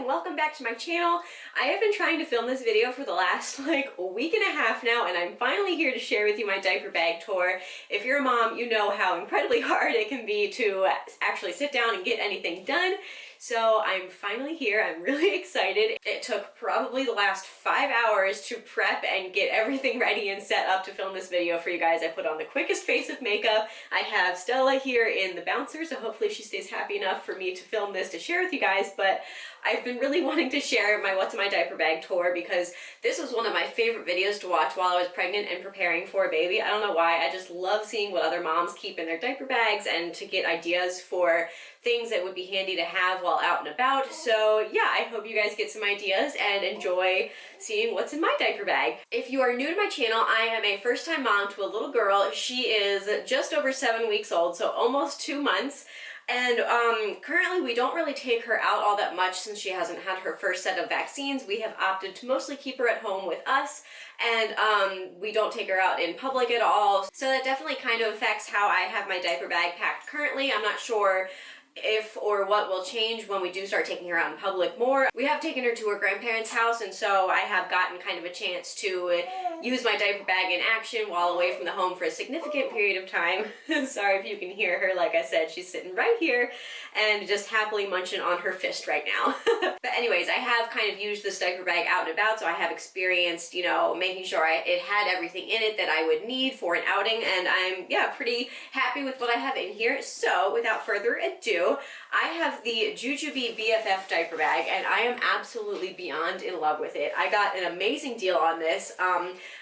and welcome back to my channel. I have been trying to film this video for the last like a week and a half now, and I'm finally here to share with you my diaper bag tour. If you're a mom, you know how incredibly hard it can be to actually sit down and get anything done. So I'm finally here. I'm really excited. It took probably the last 5 hours to prep and get everything ready and set up to film this video for you guys. I put on the quickest face of makeup. I have Stella here in the bouncer, so hopefully she stays happy enough for me to film this to share with you guys. But I've been really wanting to share my What's in My Diaper Bag tour because this was one of my favorite videos to watch while I was pregnant and preparing for a baby. I don't know why, I just love seeing what other moms keep in their diaper bags and to get ideas for things that would be handy to have while out and about. So yeah, I hope you guys get some ideas and enjoy seeing what's in my diaper bag. If you are new to my channel, I am a first-time mom to a little girl. She is just over 7 weeks old, so almost 2 months. And currently we don't really take her out all that much since she hasn't had her first set of vaccines. We have opted to mostly keep her at home with us, and we don't take her out in public at all. So that definitely kind of affects how I have my diaper bag packed currently. I'm not sure if or what will change when we do start taking her out in public more. We have taken her to her grandparents' house, and so I have gotten kind of a chance to use my diaper bag in action while away from the home for a significant period of time. Sorry if you can hear her. Like I said, she's sitting right here and just happily munching on her fist right now. But anyways, I have kind of used this diaper bag out and about, so I have experienced, you know, making sure it had everything in it that I would need for an outing, and I'm, yeah, pretty happy with what I have in here. So without further ado, I have the Jujube BFF diaper bag, and I am absolutely beyond in love with it. I got an amazing deal on this.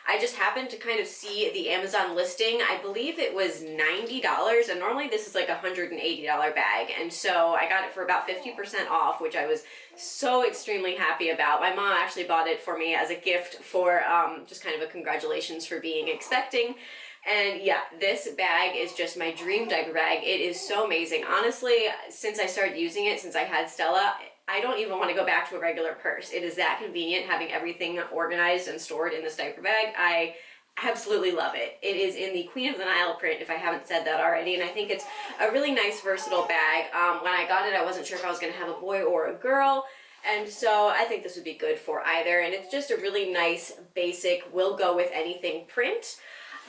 I just happened to kind of see the Amazon listing. I believe it was $90, and normally this is like a $180 bag, and so I got it for about 50% off, which I was so extremely happy about. My mom actually bought it for me as a gift for just kind of a congratulations for being expecting. And yeah, this bag is just my dream diaper bag. It is so amazing. Honestly, since I started using it, since I had Stella, I don't even want to go back to a regular purse. It is that convenient having everything organized and stored in this diaper bag. I absolutely love it. It is in the Queen of the Nile print, if I haven't said that already, and I think it's a really nice, versatile bag. When I got it, I wasn't sure if I was going to have a boy or a girl, and so I think this would be good for either, and it's just a really nice, basic, will go with anything print.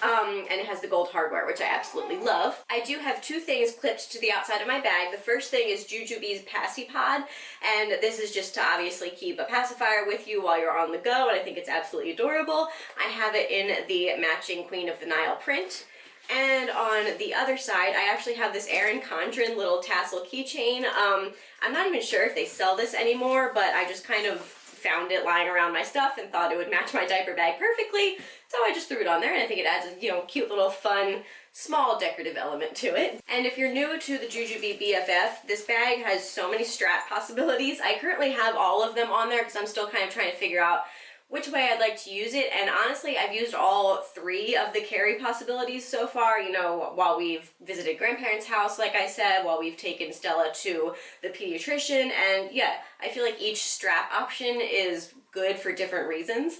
And it has the gold hardware, which I absolutely love. I do have two things clipped to the outside of my bag. The first thing is Jujube's Pacifier, and this is just to obviously keep a pacifier with you while you're on the go, and I think it's absolutely adorable. I have it in the matching Queen of the Nile print. And on the other side, I actually have this Erin Condren little tassel keychain. I'm not even sure if they sell this anymore, but I just kind of found it lying around my stuff and thought it would match my diaper bag perfectly. So I just threw it on there, and I think it adds a, you know, cute little fun, small decorative element to it. And if you're new to the Jujube BFF, this bag has so many strap possibilities. I currently have all of them on there because I'm still kind of trying to figure out which way I'd like to use it, and honestly I've used all 3 of the carry possibilities so far, you know, while we've visited grandparents' house, like I said, while we've taken Stella to the pediatrician, and yeah, I feel like each strap option is good for different reasons.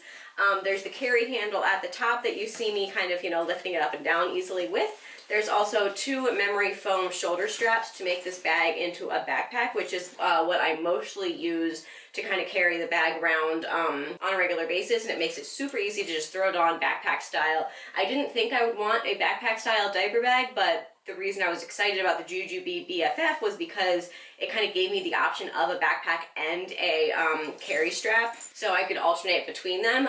There's the carry handle at the top that you see me kind of, you know, lifting it up and down easily with. There's also 2 memory foam shoulder straps to make this bag into a backpack, which is what I mostly use to kind of carry the bag around on a regular basis, and it makes it super easy to just throw it on backpack style. I didn't think I would want a backpack style diaper bag, but the reason I was excited about the Jujube BFF was because it kind of gave me the option of a backpack and a carry strap, so I could alternate between them.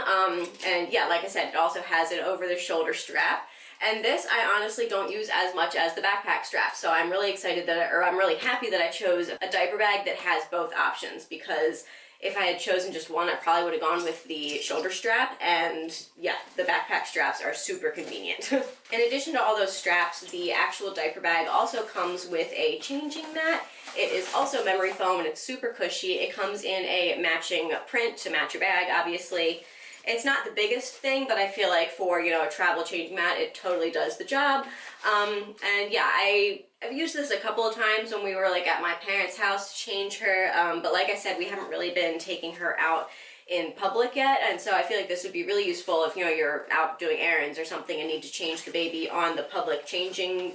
And yeah, like I said, it also has an over-the-shoulder strap. And this I honestly don't use as much as the backpack strap, so I'm really excited that, I'm really happy that I chose a diaper bag that has both options, because if I had chosen just one, I probably would have gone with the shoulder strap, and yeah, the backpack straps are super convenient. In addition to all those straps, the actual diaper bag also comes with a changing mat. It is also memory foam, and it's super cushy. It comes in a matching print to match your bag, obviously. It's not the biggest thing, but I feel like for, you know, a travel changing mat, it totally does the job. And yeah, I've used this a couple of times when we were like at my parents' house to change her, but like I said, we haven't really been taking her out in public yet, and so I feel like this would be really useful if, you know, you're out doing errands or something and need to change the baby on the public changing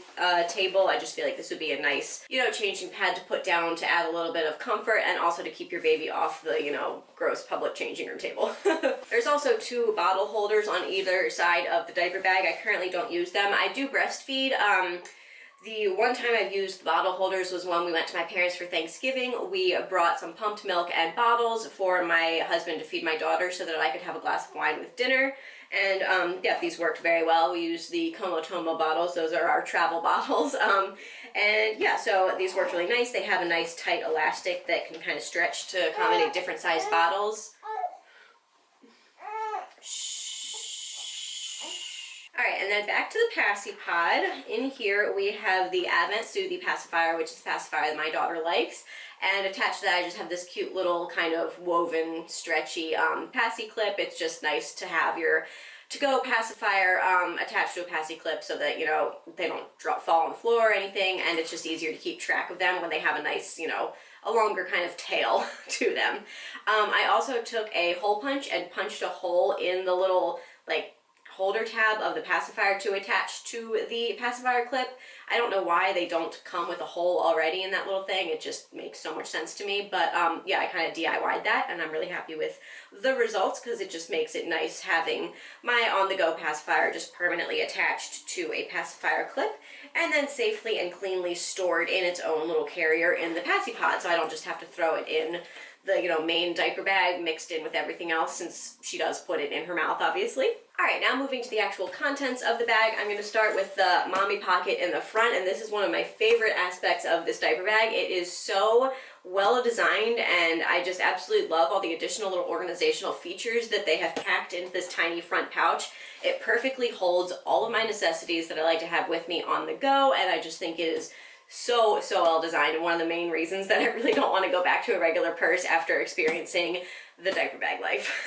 table. I just feel like this would be a nice, you know, changing pad to put down to add a little bit of comfort and also to keep your baby off the, you know, gross public changing room table. There's also 2 bottle holders on either side of the diaper bag. I currently don't use them. I do breastfeed. The one time I've used bottle holders was when we went to my parents for Thanksgiving. We brought some pumped milk and bottles for my husband to feed my daughter so that I could have a glass of wine with dinner. And yeah, these worked very well. We used the Komotomo bottles. Those are our travel bottles. And yeah, so these worked really nice. They have a nice tight elastic that can kind of stretch to accommodate different size bottles. Alright, and then back to the Passy Pod. In here we have the Advent Soothy Pacifier, which is the pacifier that my daughter likes. And attached to that I just have this cute little kind of woven, stretchy Passy clip. It's just nice to have your to-go pacifier attached to a Passy clip so that, you know, they don't fall on the floor or anything, and it's just easier to keep track of them when they have a nice, you know, a longer kind of tail to them. I also took a hole punch and punched a hole in the little, like, holder tab of the pacifier to attach to the pacifier clip. I don't know why they don't come with a hole already in that little thing. It just makes so much sense to me. But yeah, I kind of DIY'd that, and I'm really happy with the results because it just makes it nice having my on-the-go pacifier just permanently attached to a pacifier clip and then safely and cleanly stored in its own little carrier in the Passy Pod, so I don't just have to throw it in the, you know, main diaper bag mixed in with everything else, since she does put it in her mouth, obviously. Alright, now moving to the actual contents of the bag, I'm going to start with the mommy pocket in the front, and this is one of my favorite aspects of this diaper bag. It is so well designed, and I just absolutely love all the additional little organizational features that they have packed into this tiny front pouch. It perfectly holds all of my necessities that I like to have with me on the go, and I just think it is so well designed, and one of the main reasons that I really don't want to go back to a regular purse after experiencing the diaper bag life.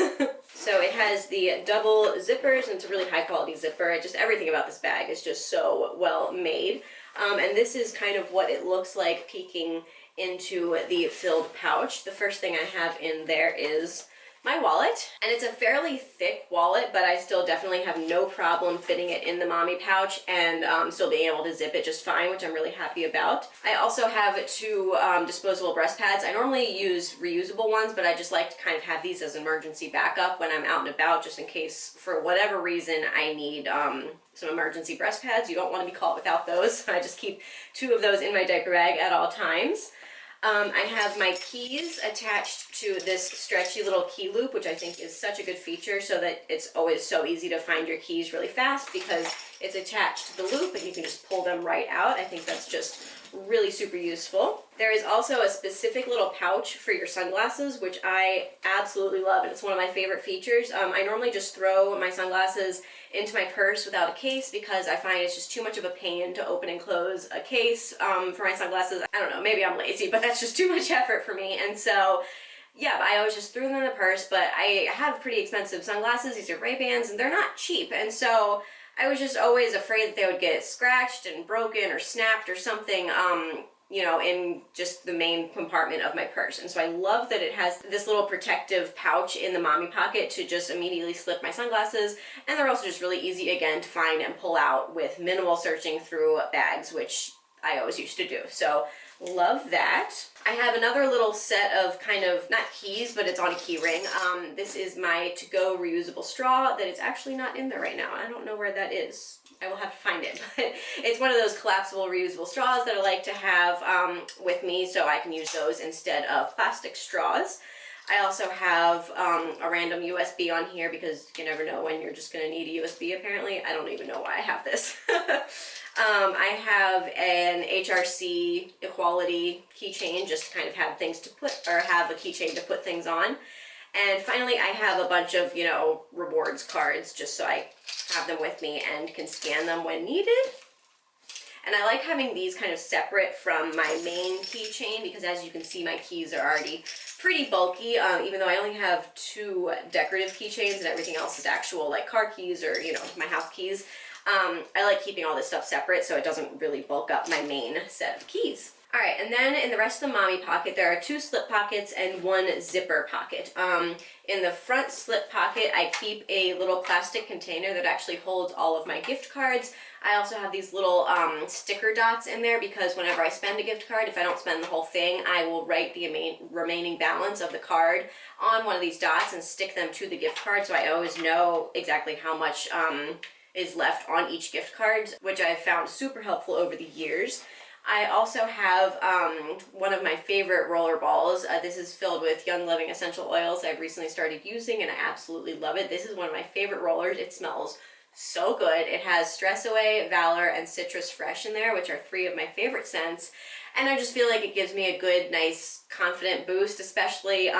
So it has the double zippers, and it's a really high quality zipper. Just everything about this bag is just so well made. And this is kind of what it looks like peeking into the filled pouch. The first thing I have in there is my wallet, and it's a fairly thick wallet, but I still definitely have no problem fitting it in the mommy pouch and still being able to zip it just fine, which I'm really happy about. I also have 2 disposable breast pads. I normally use reusable ones, but I just like to kind of have these as emergency backup when I'm out and about, just in case for whatever reason I need some emergency breast pads. You don't want to be caught without those. I just keep 2 of those in my diaper bag at all times. I have my keys attached to this stretchy little key loop, which I think is such a good feature so that it's always so easy to find your keys really fast because it's attached to the loop and you can just pull them right out. I think that's just really super useful. There is also a specific little pouch for your sunglasses, which I absolutely love, and it's one of my favorite features. I normally just throw my sunglasses into my purse without a case because I find it's just too much of a pain to open and close a case for my sunglasses. I don't know, maybe I'm lazy, but that's just too much effort for me. And so yeah, I always just threw them in the purse, but I have pretty expensive sunglasses. These are Ray-Bans, and they're not cheap. And so I was just always afraid that they would get scratched and broken or snapped or something, you know, in just the main compartment of my purse. And so I love that it has this little protective pouch in the mommy pocket to just immediately slip my sunglasses. And they're also just really easy, again, to find and pull out with minimal searching through bags, which I always used to do. So love that. I have another little set of kind of, not keys, but it's on a key ring. This is my to-go reusable straw that is actually not in there right now. I don't know where that is. I will have to find it. But it's one of those collapsible reusable straws that I like to have with me so I can use those instead of plastic straws. I also have a random USB on here because you never know when you're just going to need a USB apparently. I don't even know why I have this. I have an HRC equality keychain just to kind of have things to put, or have a keychain to put things on. And finally, I have a bunch of, you know, rewards cards just so I have them with me and can scan them when needed. And I like having these kind of separate from my main keychain because as you can see, my keys are already pretty bulky, even though I only have 2 decorative keychains and everything else is actual like car keys or, you know, my house keys. I like keeping all this stuff separate so it doesn't really bulk up my main set of keys. All right, and then in the rest of the mommy pocket, there are 2 slip pockets and 1 zipper pocket. In the front slip pocket, I keep a little plastic container that actually holds all of my gift cards. I also have these little sticker dots in there because whenever I spend a gift card, if I don't spend the whole thing, I will write the remaining balance of the card on one of these dots and stick them to the gift card, so I always know exactly how much is left on each gift card, which I've found super helpful over the years. I also have one of my favorite roller balls. This is filled with Young Living essential oils I've recently started using, and I absolutely love it. This is one of my favorite rollers. It smells so good. It has Stress Away, Valor, and Citrus Fresh in there, which are 3 of my favorite scents. And I just feel like it gives me a good, nice, confident boost, especially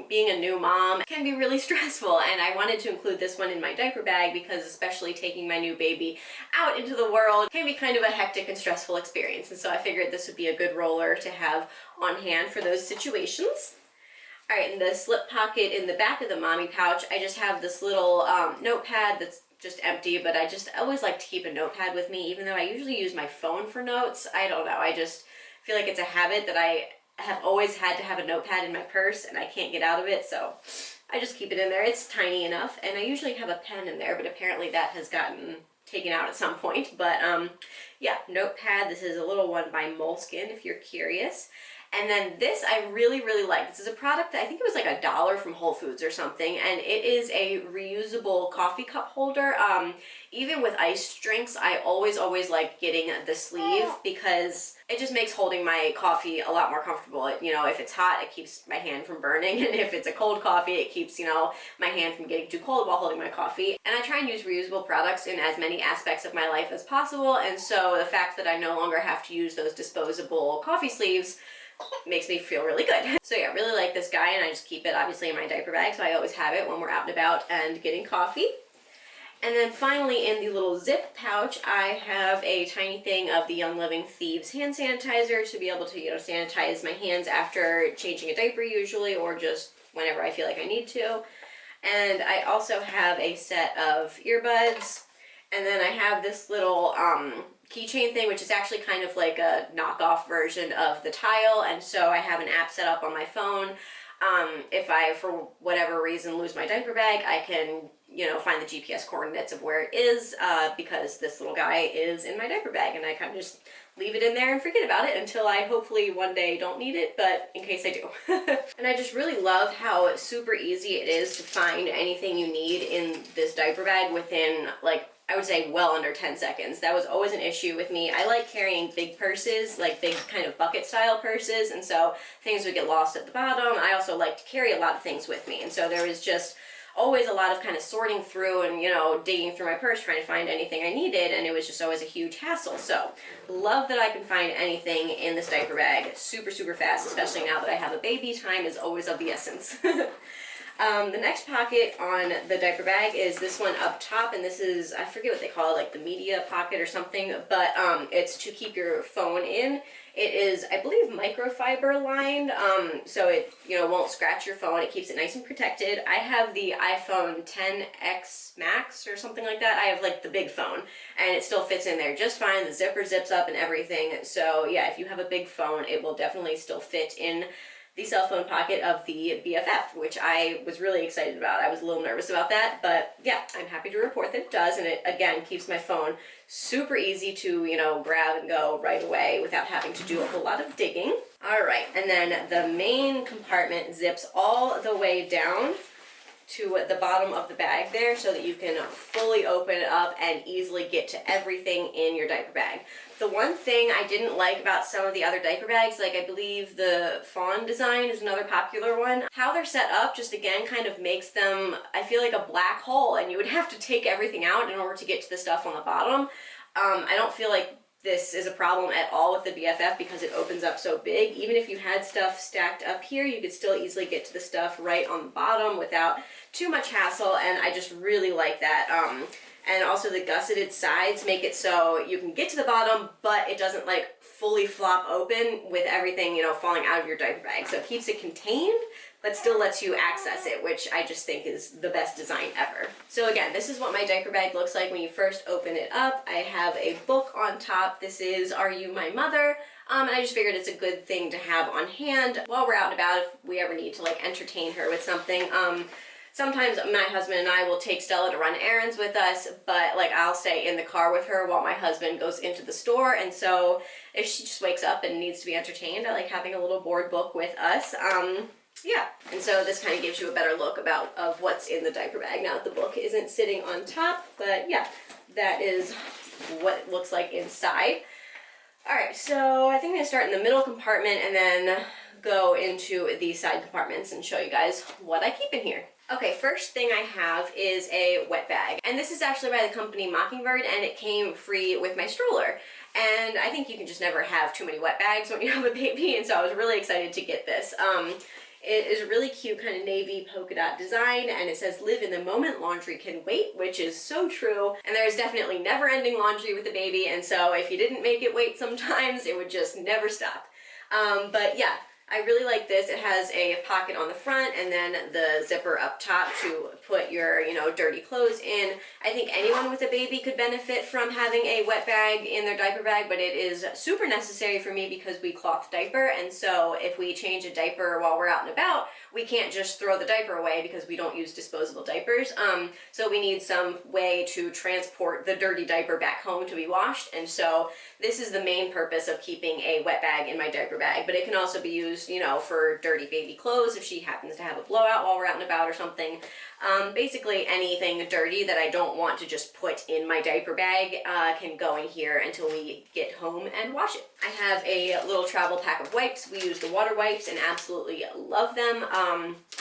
being a new mom can be really stressful. And I wanted to include this one in my diaper bag because especially taking my new baby out into the world can be kind of a hectic and stressful experience. And so I figured this would be a good roller to have on hand for those situations. All right, in the slip pocket in the back of the mommy pouch, I just have this little notepad that's just empty, but I just always like to keep a notepad with me, even though I usually use my phone for notes. I don't know, I just feel like it's a habit that I have always had to have a notepad in my purse and I can't get out of it, so I just keep it in there. It's tiny enough, and I usually have a pen in there, but apparently that has gotten taken out at some point. But yeah, notepad. This is a little one by Moleskine if you're curious. And then this I really, really like. This is a product that I think it was like $1 from Whole Foods or something, and it is a reusable coffee cup holder. Even with iced drinks, I always like getting the sleeve because it just makes holding my coffee a lot more comfortable. You know, if it's hot, it keeps my hand from burning, and if it's a cold coffee, it keeps, you know, my hand from getting too cold while holding my coffee. And I try and use reusable products in as many aspects of my life as possible, and so the fact that I no longer have to use those disposable coffee sleeves makes me feel really good. So yeah, really like this guy, and I just keep it obviously in my diaper bag, so I always have it when we're out and about and getting coffee. And then finally in the little zip pouch, I have a tiny thing of the Young Living Thieves hand sanitizer to be able to, you know, sanitize my hands after changing a diaper usually, or just whenever I feel like I need to. And I also have a set of earbuds, and then I have this little keychain thing, which is actually kind of like a knockoff version of the Tile, and so I have an app set up on my phone. If I, for whatever reason, lose my diaper bag, I can, you know, find the GPS coordinates of where it is, because this little guy is in my diaper bag, and I kind of just leave it in there and forget about it until I hopefully one day don't need it, but in case I do. And I just really love how super easy it is to find anything you need in this diaper bag within, like, I would say well under 10 seconds. That was always an issue with me. I like carrying big purses, like big kind of bucket style purses, and so things would get lost at the bottom. I also like to carry a lot of things with me, and so there was just always a lot of kind of sorting through and, you know, digging through my purse trying to find anything I needed, and it was just always a huge hassle. So love that I can find anything in this diaper bag super, super fast, especially now that I have a baby. Time is always of the essence. The next pocket on the diaper bag is this one up top, and this is, I forget what they call it, like the media pocket or something, but it's to keep your phone in. It is, I believe, microfiber lined, so it, you know, won't scratch your phone. It keeps it nice and protected. I have the iPhone XS Max or something like that. I have like the big phone, and it still fits in there just fine. The zipper zips up and everything. So yeah, if you have a big phone, it will definitely still fit in the cell phone pocket of the BFF, which I was really excited about. I was a little nervous about that, but yeah, I'm happy to report that it does, and it, again, keeps my phone super easy to, you know, grab and go right away without having to do a whole lot of digging. All right, and then the main compartment zips all the way down to the bottom of the bag there so that you can fully open it up and easily get to everything in your diaper bag. The one thing I didn't like about some of the other diaper bags, like I believe the fawn design is another popular one, how they're set up just again kind of makes them, I feel like, a black hole, and you would have to take everything out in order to get to the stuff on the bottom. I don't feel like this is a problem at all with the BFF because it opens up so big. Even if you had stuff stacked up here, you could still easily get to the stuff right on the bottom without too much hassle, and I just really like that. and also the gusseted sides make it so you can get to the bottom, but it doesn't like fully flop open with everything, you know, falling out of your diaper bag. So it keeps it contained, but still lets you access it, which I just think is the best design ever. So again, this is what my diaper bag looks like when you first open it up. I have a book on top. This is Are You My Mother? And I just figured it's a good thing to have on hand while we're out and about if we ever need to like entertain her with something. Sometimes my husband and I will take Stella to run errands with us, but like I'll stay in the car with her while my husband goes into the store. And so if she just wakes up and needs to be entertained, I like having a little board book with us. Yeah, and so this kind of gives you a better look of what's in the diaper bag. Now the book isn't sitting on top, but yeah, that is what it looks like inside. All right, so I think I'm gonna start in the middle compartment and then go into the side compartments and show you guys what I keep in here. Okay, first thing I have is a wet bag. And this is actually by the company Mockingbird, and it came free with my stroller. And I think you can just never have too many wet bags when you have a baby, and so I was really excited to get this. It is a really cute kind of navy polka dot design, and it says live in the moment, laundry can wait, which is so true. And there's definitely never ending laundry with a baby, and so if you didn't make it wait sometimes, it would just never stop. But yeah, I really like this. It has a pocket on the front and then the zipper up top to put your, you know, dirty clothes in. I think anyone with a baby could benefit from having a wet bag in their diaper bag, but it is super necessary for me because we cloth diaper, and so if we change a diaper while we're out and about, we can't just throw the diaper away because we don't use disposable diapers. So we need some way to transport the dirty diaper back home to be washed, and so this is the main purpose of keeping a wet bag in my diaper bag, but it can also be used, you know, for dirty baby clothes if she happens to have a blowout while we're out and about or something. Basically anything dirty that I don't want to just put in my diaper bag can go in here until we get home and wash it. I have a little travel pack of wipes. We use the water wipes and absolutely love them.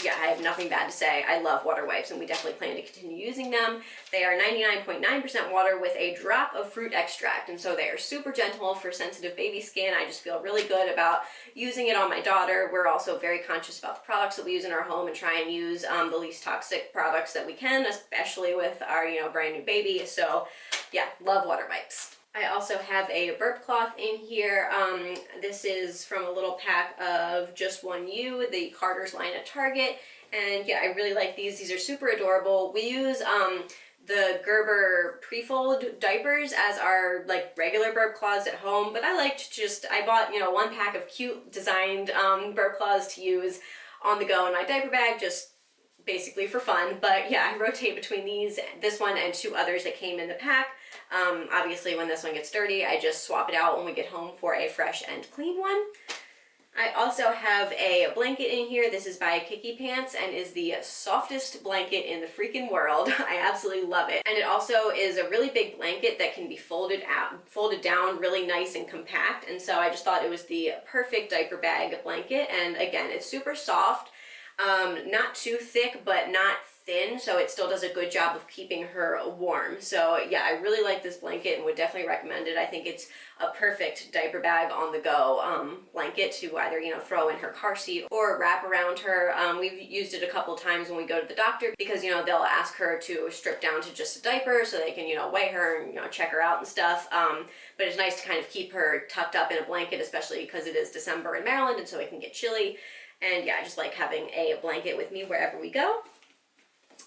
Yeah, I have nothing bad to say. I love water wipes and we definitely plan to continue using them. They are 99.9% water with a drop of fruit extract, and so they are super gentle for sensitive baby skin. I just feel really good about using it on my daughter. We're also very conscious about the products that we use in our home and try and use the least toxic products that we can, especially with our, you know, brand new baby. So yeah, love water wipes. I also have a burp cloth in here. This is from a little pack of Just One You, the Carter's line at Target. And yeah, I really like these. These are super adorable. We use the Gerber pre-fold diapers as our like regular burp cloths at home, but I liked I bought, you know, one pack of cute designed burp cloths to use on the go in my diaper bag, just basically for fun. But yeah, I rotate between this one and two others that came in the pack. Obviously when this one gets dirty, I just swap it out when we get home for a fresh and clean one. I also have a blanket in here. This is by Kiki Pants and is the softest blanket in the freaking world. I absolutely love it. And it also is a really big blanket that can be folded down really nice and compact. And so I just thought it was the perfect diaper bag blanket. And again, it's super soft, not too thick, but not thin, so it still does a good job of keeping her warm. So yeah, I really like this blanket and would definitely recommend it. I think it's a perfect diaper bag on the go blanket to either, you know, throw in her car seat or wrap around her. We've used it a couple times when we go to the doctor because, you know, they'll ask her to strip down to just a diaper so they can, you know, weigh her and, you know, check her out and stuff. But it's nice to kind of keep her tucked up in a blanket, especially because it is December in Maryland and so it can get chilly. And yeah, I just like having a blanket with me wherever we go.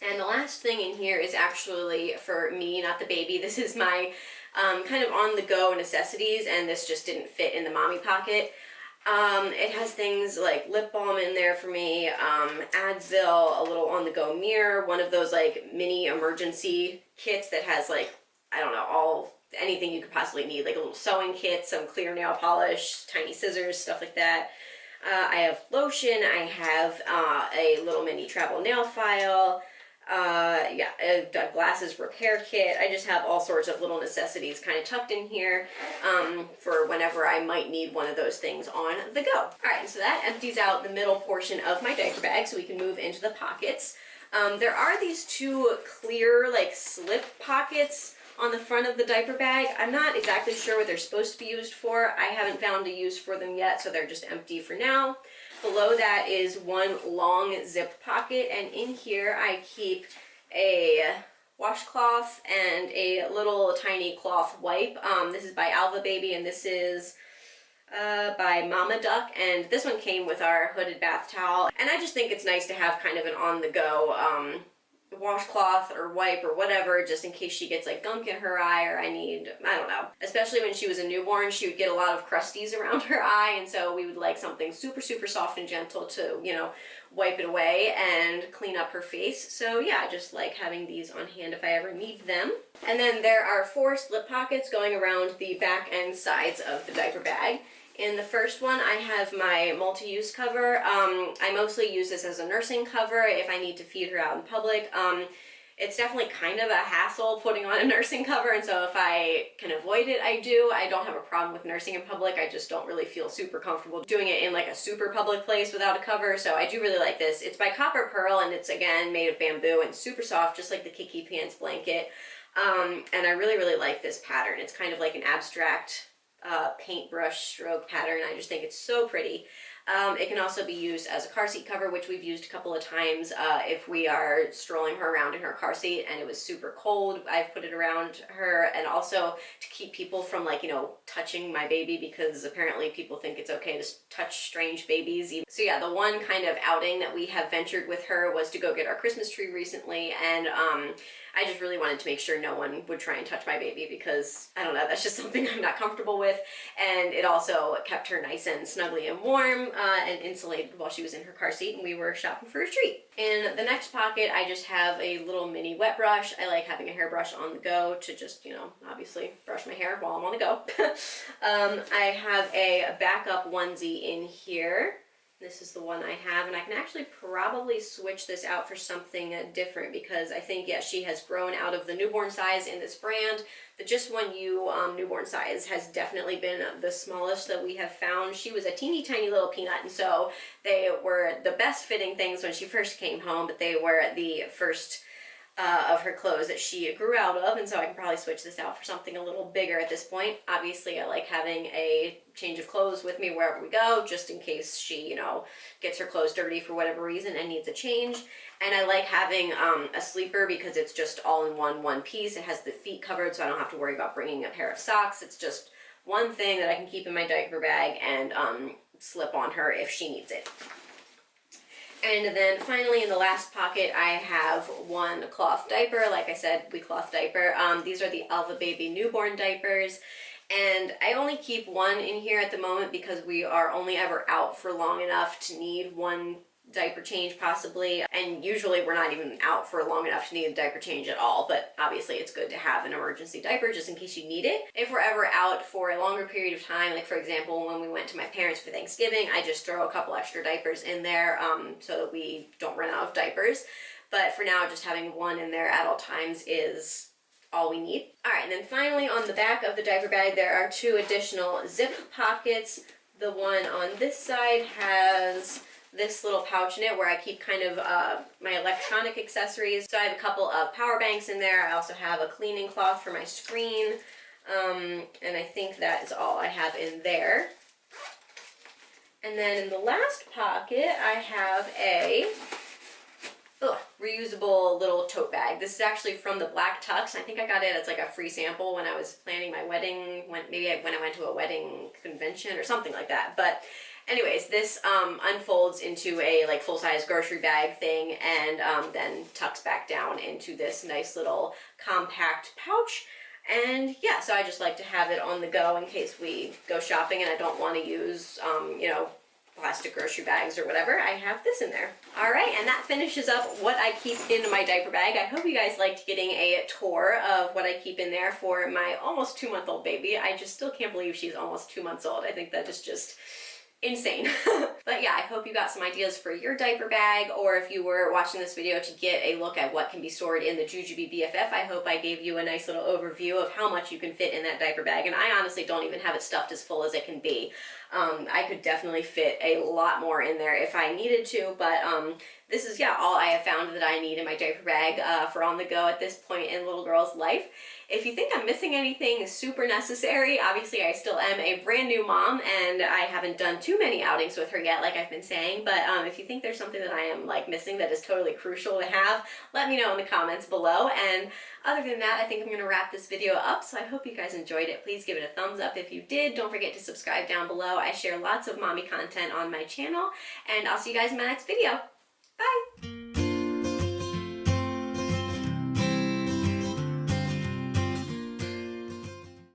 And the last thing in here is actually for me, not the baby. This is my kind of on-the-go necessities, and this just didn't fit in the mommy pocket. It has things like lip balm in there for me, Advil, a little on-the-go mirror, one of those like mini emergency kits that has like, I don't know, anything you could possibly need, like a little sewing kit, some clear nail polish, tiny scissors, stuff like that. I have lotion, I have a little mini travel nail file, yeah, a glasses repair kit. I just have all sorts of little necessities kind of tucked in here for whenever I might need one of those things on the go. Alright, so that empties out the middle portion of my diaper bag so we can move into the pockets. There are these two clear like slip pockets on the front of the diaper bag. I'm not exactly sure what they're supposed to be used for. I haven't found a use for them yet, so they're just empty for now. Below that is one long zip pocket, and in here I keep a washcloth and a little tiny cloth wipe. This is by Alva Baby, and this is by Mama Duck, and this one came with our hooded bath towel. And I just think it's nice to have kind of an on-the-go washcloth or wipe or whatever, just in case she gets like gunk in her eye, or I don't know. Especially when she was a newborn, she would get a lot of crusties around her eye, and so we would like something super, super soft and gentle to, you know, wipe it away and clean up her face. So yeah, I just like having these on hand if I ever need them. And then there are 4 slip pockets going around the back and sides of the diaper bag. In the first one, I have my multi-use cover. I mostly use this as a nursing cover if I need to feed her out in public. It's definitely kind of a hassle putting on a nursing cover, and so if I can avoid it, I do. I don't have a problem with nursing in public. I just don't really feel super comfortable doing it in like a super public place without a cover, so I do really like this. It's by Copper Pearl, and it's again made of bamboo and super soft, just like the Kiki Pants blanket. And I really, really like this pattern. It's kind of like an abstract paintbrush stroke pattern. I just think it's so pretty. It can also be used as a car seat cover, which we've used a couple of times if we are strolling her around in her car seat and it was super cold. I've put it around her, and also to keep people from, like, you know, touching my baby, because apparently people think it's okay to touch strange babies. So yeah, the one kind of outing that we have ventured with her was to go get our Christmas tree recently, and I just really wanted to make sure no one would try and touch my baby, because I don't know, that's just something I'm not comfortable with. And it also kept her nice and snuggly and warm and insulated while she was in her car seat and we were shopping for a treat. In the next pocket, I just have a little mini wet brush. I like having a hairbrush on the go to just, you know, obviously brush my hair while I'm on the go. I have a backup onesie in here. This is the one I have, and I can actually probably switch this out for something different, because I think, yeah, she has grown out of the newborn size in this brand. The Just One You newborn size has definitely been the smallest that we have found. She was a teeny tiny little peanut, and so they were the best fitting things when she first came home, but they were the first of her clothes that she grew out of, and so I can probably switch this out for something a little bigger at this point. Obviously, I like having a change of clothes with me wherever we go, just in case she, you know, gets her clothes dirty for whatever reason and needs a change. And I like having a sleeper because it's just all in one piece. It has the feet covered, so I don't have to worry about bringing a pair of socks. It's just one thing that I can keep in my diaper bag and slip on her if she needs it. And then finally, in the last pocket, I have one cloth diaper. Like I said, we cloth diaper. These are the Alva Baby newborn diapers. And I only keep one in here at the moment because we are only ever out for long enough to need one diaper change possibly, and usually we're not even out for long enough to need a diaper change at all, but obviously it's good to have an emergency diaper just in case you need it. If we're ever out for a longer period of time, like for example when we went to my parents for Thanksgiving, I just throw a couple extra diapers in there so that we don't run out of diapers. But for now, just having one in there at all times is all we need. Alright, and then finally on the back of the diaper bag there are 2 additional zip pockets. The one on this side has this little pouch in it where I keep kind of my electronic accessories. So I have a couple of power banks in there. I also have a cleaning cloth for my screen. And I think that is all I have in there. And then in the last pocket, I have a reusable little tote bag. This is actually from the Black Tux. I think I got it as like a free sample when I was planning my wedding, when I went to a wedding convention or something like that. But anyways, this unfolds into a like full-size grocery bag thing, and then tucks back down into this nice little compact pouch. And yeah, so I just like to have it on the go in case we go shopping and I don't want to use, you know, plastic grocery bags or whatever. I have this in there. All right, and that finishes up what I keep in my diaper bag. I hope you guys liked getting a tour of what I keep in there for my almost 2-month-old baby. I just still can't believe she's almost 2 months old. I think that is just insane. But yeah, I hope you got some ideas for your diaper bag, or if you were watching this video to get a look at what can be stored in the Jujube BFF, I hope I gave you a nice little overview of how much you can fit in that diaper bag, and I honestly don't even have it stuffed as full as it can be. I could definitely fit a lot more in there if I needed to, but this is, yeah, all I have found that I need in my diaper bag for on the go at this point in little girl's life. If you think I'm missing anything super necessary, obviously I still am a brand new mom and I haven't done too many outings with her yet, like I've been saying, but if you think there's something that I am like missing that is totally crucial to have, let me know in the comments below. And other than that, I think I'm going to wrap this video up, so I hope you guys enjoyed it. Please give it a thumbs up if you did. Don't forget to subscribe down below. I share lots of mommy content on my channel, and I'll see you guys in my next video. Bye!